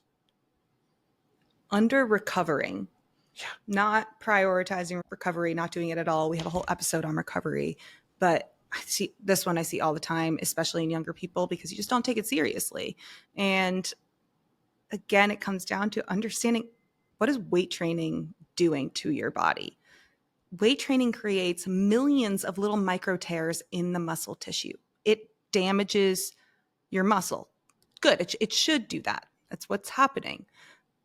under recovering. Yeah. Not prioritizing recovery, not doing it at all. We have a whole episode on recovery, but I see this one I see all the time, especially in younger people, because you just don't take it seriously. And again, it comes down to understanding, what is weight training doing to your body? Weight training creates millions of little micro tears in the muscle tissue. It damages your muscle. Good. It should do that. That's what's happening.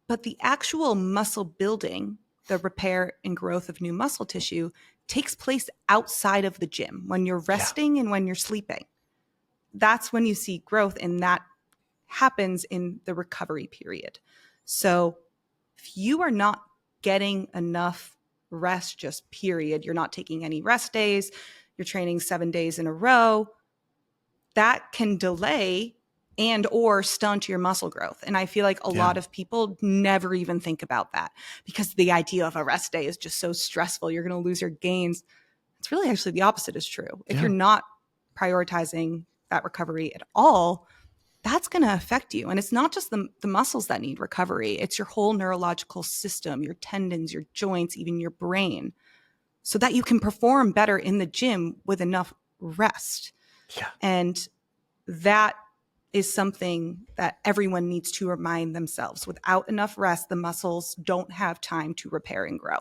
But the actual muscle building, the repair and growth of new muscle tissue, takes place outside of the gym when you're resting and when you're sleeping. That's when you see growth, and that happens in the recovery period. So if you are not getting enough rest, just period, you're not taking any rest days, you're training 7 days in a row, that can delay and or stunt your muscle growth. And I feel like a lot of people never even think about that, because the idea of a rest day is just so stressful. You're going to lose your gains. It's really actually the opposite is true. If you're not prioritizing that recovery at all, that's going to affect you. And it's not just the muscles that need recovery. It's your whole neurological system, your tendons, your joints, even your brain, so that you can perform better in the gym with enough rest. Yeah. And that is something that everyone needs to remind themselves. Without enough rest, the muscles don't have time to repair and grow.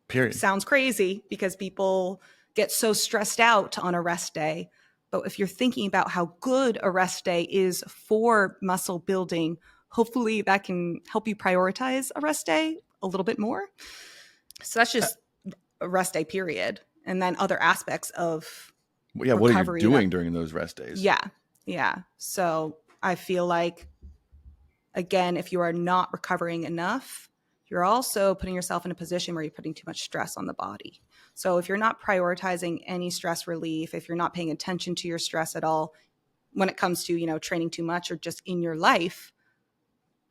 Period. Sounds crazy because people get so stressed out on a rest day. But if you're thinking about how good a rest day is for muscle building, hopefully that can help you prioritize a rest day a little bit more. So that's just a rest day period. And then other aspects of what are you doing during those rest days? Yeah. So I feel like, again, if you are not recovering enough, you're also putting yourself in a position where you're putting too much stress on the body. So if you're not prioritizing any stress relief, if you're not paying attention to your stress at all, when it comes to, training too much or just in your life,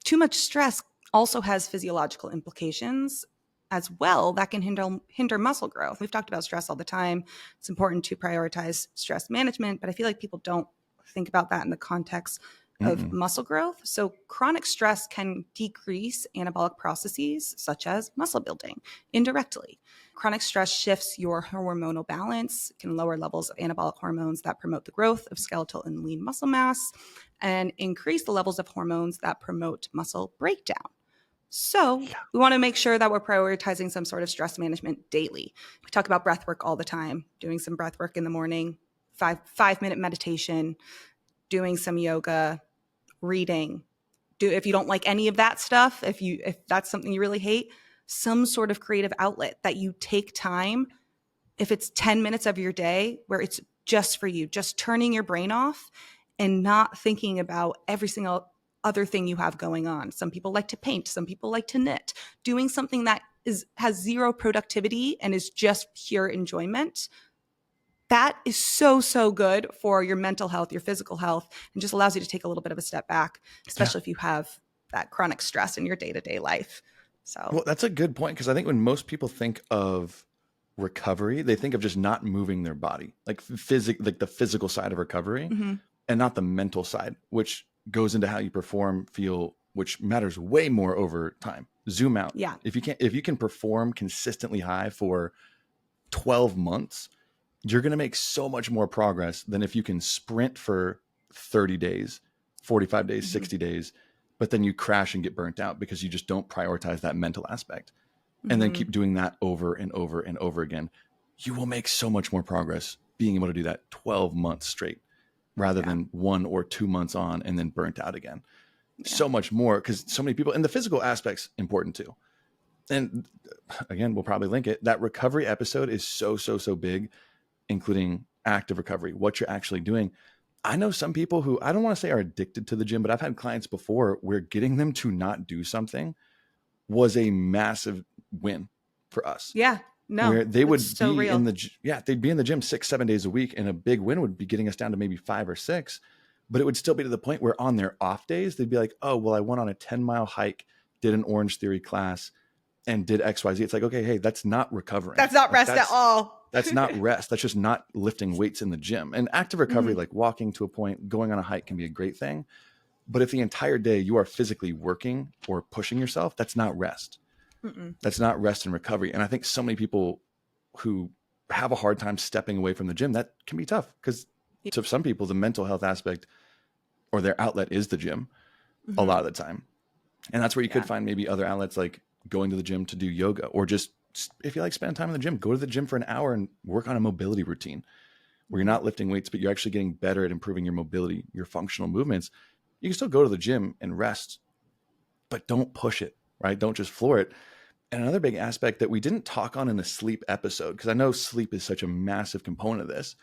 too much stress also has physiological implications as well that can hinder muscle growth. We've talked about stress all the time. It's important to prioritize stress management, but I feel like people don't think about that in the context of muscle growth. So chronic stress can decrease anabolic processes such as muscle building indirectly. Chronic stress shifts your hormonal balance, can lower levels of anabolic hormones that promote the growth of skeletal and lean muscle mass, and increase the levels of hormones that promote muscle breakdown. So we want to make sure that we're prioritizing some sort of stress management daily. We talk about breath work all the time, doing some breath work in the morning, 5-minute meditation, doing some yoga, reading. If you don't like any of that stuff, if that's something you really hate, some sort of creative outlet that you take time, if it's 10 minutes of your day where it's just for you, just turning your brain off and not thinking about every single other thing you have going on. Some people like to paint, some people like to knit. Doing something that has zero productivity and is just pure enjoyment, that is so, so good for your mental health, your physical health, and just allows you to take a little bit of a step back, especially if you have that chronic stress in your day-to-day life. Well, that's a good point, because I think when most people think of recovery, they think of just not moving their body, like the physical side of recovery, and not the mental side, which goes into how you perform, feel, which matters way more over time. Zoom out. Yeah. If you can perform consistently high for 12 months, you're going to make so much more progress than if you can sprint for 30 days, 45 days, 60 days, but then you crash and get burnt out because you just don't prioritize that mental aspect, and then keep doing that over and over and over again. You will make so much more progress being able to do that 12 months straight rather than 1 or 2 months on and then burnt out again. So much more, because so many people, and the physical aspect's important too. And again, we'll probably link it. That recovery episode is so, so, so big, including active recovery, what you're actually doing. I know some people who, I don't want to say are addicted to the gym, but I've had clients before where getting them to not do something was a massive win for us. Yeah. No, where they would so be real. they'd be in the gym 6-7 days a week, and a big win would be getting us down to maybe 5 or 6. but it would still be to the point where on their off days, they'd be like, oh, well, I went on a 10-mile hike, did an Orange Theory class, and did XYZ. It's like, okay, hey, that's not recovering. That's not rest at all. That's not rest. That's just not lifting weights in the gym. And active recovery, like walking to a point, going on a hike can be a great thing. But if the entire day you are physically working or pushing yourself, that's not rest. That's not rest and recovery. And I think so many people who have a hard time stepping away from the gym, that can be tough because to some people, the mental health aspect or their outlet is the gym a lot of the time. And that's where you could find maybe other outlets like going to the gym to do yoga, or just if you like spend time in the gym, go to the gym for an hour and work on a mobility routine where you're not lifting weights, but you're actually getting better at improving your mobility, your functional movements. You can still go to the gym and rest, but don't push it, right? Don't just floor it. And another big aspect that we didn't talk on in the sleep episode, because I know sleep is such a massive component of this.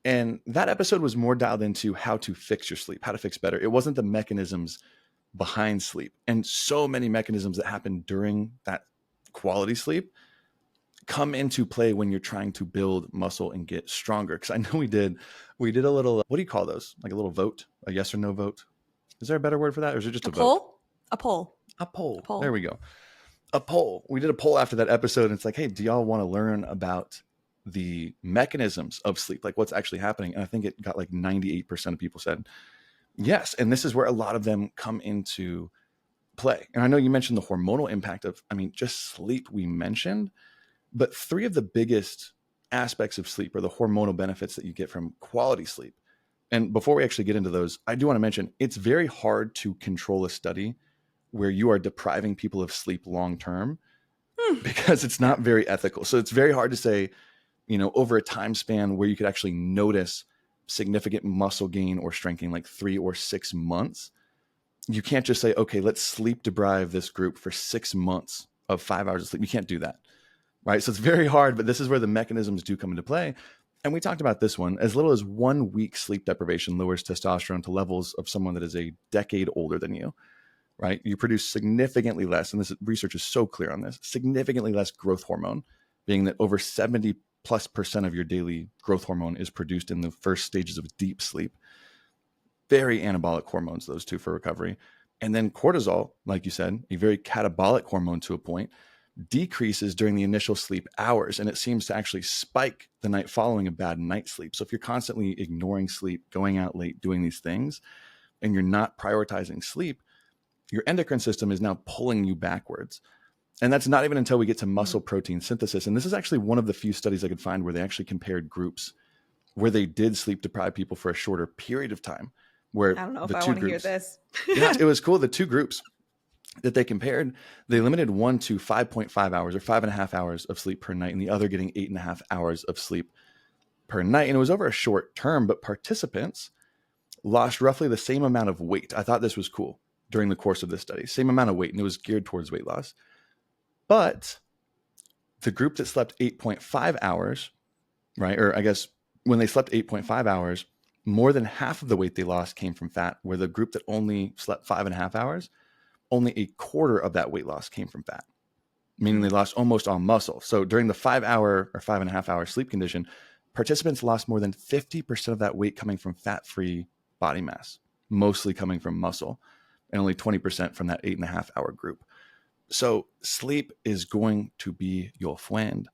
And that episode was more dialed into how to fix your sleep, how to fix better. It wasn't the mechanisms behind sleep. And so many mechanisms that happen during that quality sleep come into play when you're trying to build muscle and get stronger. Because I know we did a little, what do you call those? Like a little vote, a yes or no vote? Is there a better word for that? Or is it just a vote? A poll. A poll. There we go. A poll. We did a poll after that episode. And it's like, hey, do y'all want to learn about the mechanisms of sleep? Like what's actually happening? And I think it got like 98% of people said yes. And this is where a lot of them come into play. And I know you mentioned the hormonal impact of, just sleep we mentioned, but 3 of the biggest aspects of sleep are the hormonal benefits that you get from quality sleep. And before we actually get into those, I do want to mention it's very hard to control a study where you are depriving people of sleep long-term because it's not very ethical. So it's very hard to say, over a time span where you could actually notice significant muscle gain or strength gain, like 3 or 6 months. You can't just say, okay, let's sleep deprive this group for 6 months of 5 hours of sleep. You can't do that, right? So it's very hard, but this is where the mechanisms do come into play. And we talked about this one. As little as 1 week sleep deprivation lowers testosterone to levels of someone that is a decade older than you, right? You produce significantly less, and this research is so clear on this, significantly less growth hormone, being that over 70+% of your daily growth hormone is produced in the first stages of deep sleep. Very anabolic hormones, those two, for recovery. And then cortisol, like you said, a very catabolic hormone to a point, decreases during the initial sleep hours. And it seems to actually spike the night following a bad night's sleep. So if you're constantly ignoring sleep, going out late, doing these things, and you're not prioritizing sleep, your endocrine system is now pulling you backwards. And that's not even until we get to muscle protein synthesis. And this is actually one of the few studies I could find where they actually compared groups where they did sleep deprive people for a shorter period of time. Where I don't know if I want to hear this. Yeah, it was cool. The 2 groups that they compared, they limited one to 5.5 hours or 5.5 hours of sleep per night, and the other getting 8.5 hours of sleep per night. And it was over a short term, but participants lost roughly the same amount of weight. I thought this was cool during the course of this study, same amount of weight, and it was geared towards weight loss. But the group that slept 8.5 hours, right? Or I guess when they slept 8.5 hours, more than half of the weight they lost came from fat, where the group that only slept 5.5 hours, only a quarter of that weight loss came from fat, meaning they lost almost all muscle. So during the 5 hour or 5.5 hour sleep condition, participants lost more than 50% of that weight coming from fat-free body mass, mostly coming from muscle, and only 20% from that 8.5 hour group. So sleep is going to be your friend.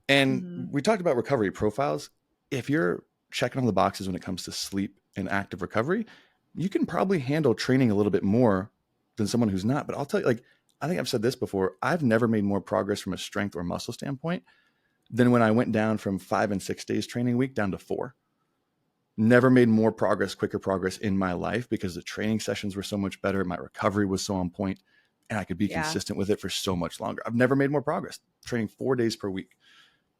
And we talked about recovery profiles. If you're checking on the boxes when it comes to sleep and active recovery, you can probably handle training a little bit more than someone who's not. But I'll tell you, I think I've said this before, I've never made more progress from a strength or muscle standpoint than when I went down from 5 and 6 days training a week down to 4. Never made more progress, quicker progress in my life because the training sessions were so much better. My recovery was so on point, and I could be consistent with it for so much longer. I've never made more progress training 4 days per week.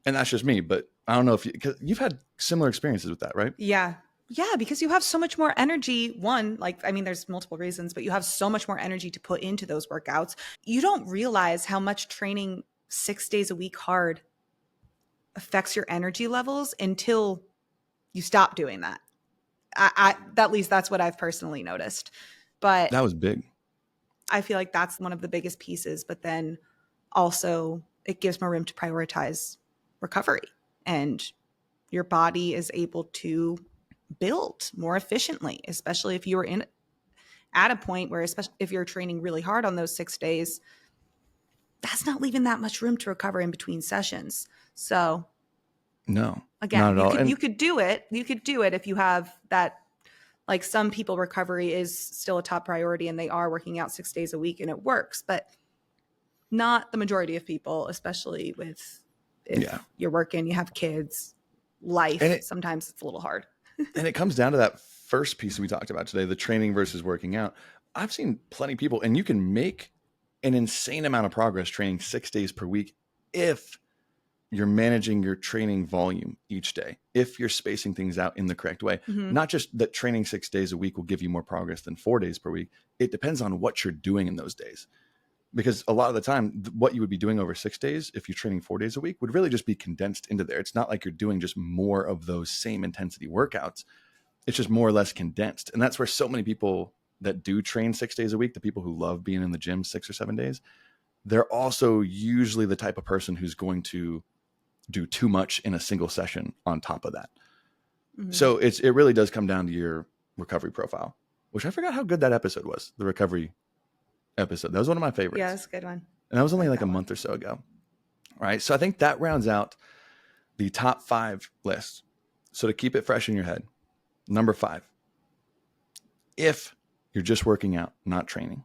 And that's just me, but I don't know if because you've had similar experiences with that, right? Yeah. Yeah, because you have so much more energy. There's multiple reasons, but you have so much more energy to put into those workouts. You don't realize how much training 6 days a week hard affects your energy levels until you stop doing that. At least that's what I've personally noticed. But that was big. I feel like that's one of the biggest pieces, but then also it gives more room to prioritize recovery, and your body is able to build more efficiently, especially if you're in at a point where, especially if you're training really hard on those 6 days, that's not leaving that much room to recover in between sessions. So No, again, not at all. you could do it. You could do it if you have that. Like, some people, recovery is still a top priority and they are working out 6 days a week and it works, but not the majority of people, especially with if you're working, you have kids, life. Sometimes it's a little hard. And it comes down to that first piece we talked about today, the training versus working out. I've seen plenty of people, and you can make an insane amount of progress training 6 days per week if you're managing your training volume each day, if you're spacing things out in the correct way. Not just that training 6 days a week will give you more progress than 4 days per week. It depends on what you're doing in those days. Because a lot of the time, what you would be doing over 6 days, if you're training 4 days a week, would really just be condensed into there. It's not like you're doing just more of those same intensity workouts. It's just more or less condensed. And that's where so many people that do train 6 days a week, the people who love being in the gym 6 or 7 days, they're also usually the type of person who's going to do too much in a single session on top of that. So it really does come down to your recovery profile, which I forgot how good that episode was. The recovery episode. That was one of my favorites. Yeah, it's a good one. And that was only like a month or so ago. Right. So I think that rounds out the top 5 list. So to keep it fresh in your head, number 5, if you're just working out, not training,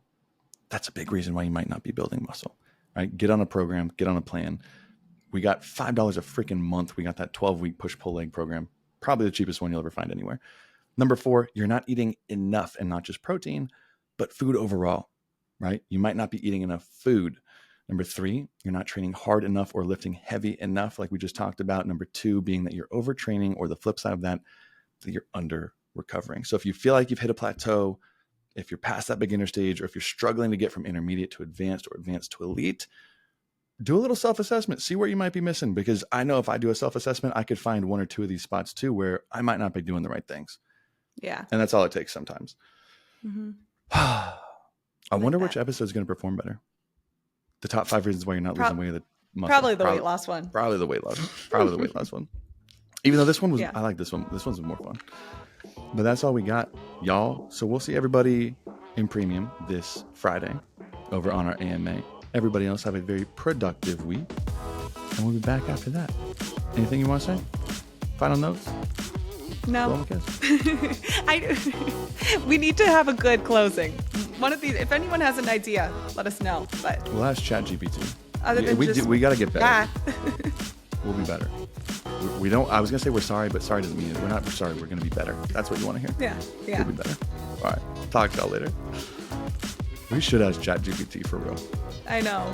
that's a big reason why you might not be building muscle, right? Get on a program, get on a plan. We got $5 a freaking month. We got that 12-week push-pull leg program, probably the cheapest one you'll ever find anywhere. Number 4, you're not eating enough, and not just protein, but food overall, right? You might not be eating enough food. Number 3, you're not training hard enough or lifting heavy enough, like we just talked about. Number 2 being that you're overtraining, or the flip side of that you're under recovering. So if you feel like you've hit a plateau, if you're past that beginner stage, or if you're struggling to get from intermediate to advanced or advanced to elite, do a little self-assessment, see where you might be missing, because I know if I do a self-assessment, I could find 1 or 2 of these spots too where I might not be doing the right things. Yeah. And that's all it takes sometimes. I wonder which episode is going to perform better. The top 5 reasons why you're not losing weight of the muscle. Probably the weight loss one. Probably the weight loss. Probably the weight loss one. Even though this one was, I like this one. This one's more fun. But that's all we got, y'all. So we'll see everybody in premium this Friday over on our AMA. Everybody else have a very productive week. And we'll be back after that. Anything you want to say? Final notes? No. We need to have a good closing. One of these, if anyone has an idea, let us know. But we'll ask ChatGPT. Other than we got to get better. Yeah. We'll be better. We don't. I was gonna say we're sorry, but sorry doesn't mean it. We're not sorry. We're gonna be better. That's what you want to hear. Yeah. We'll be better. All right. Talk to y'all later. We should ask ChatGPT for real. I know.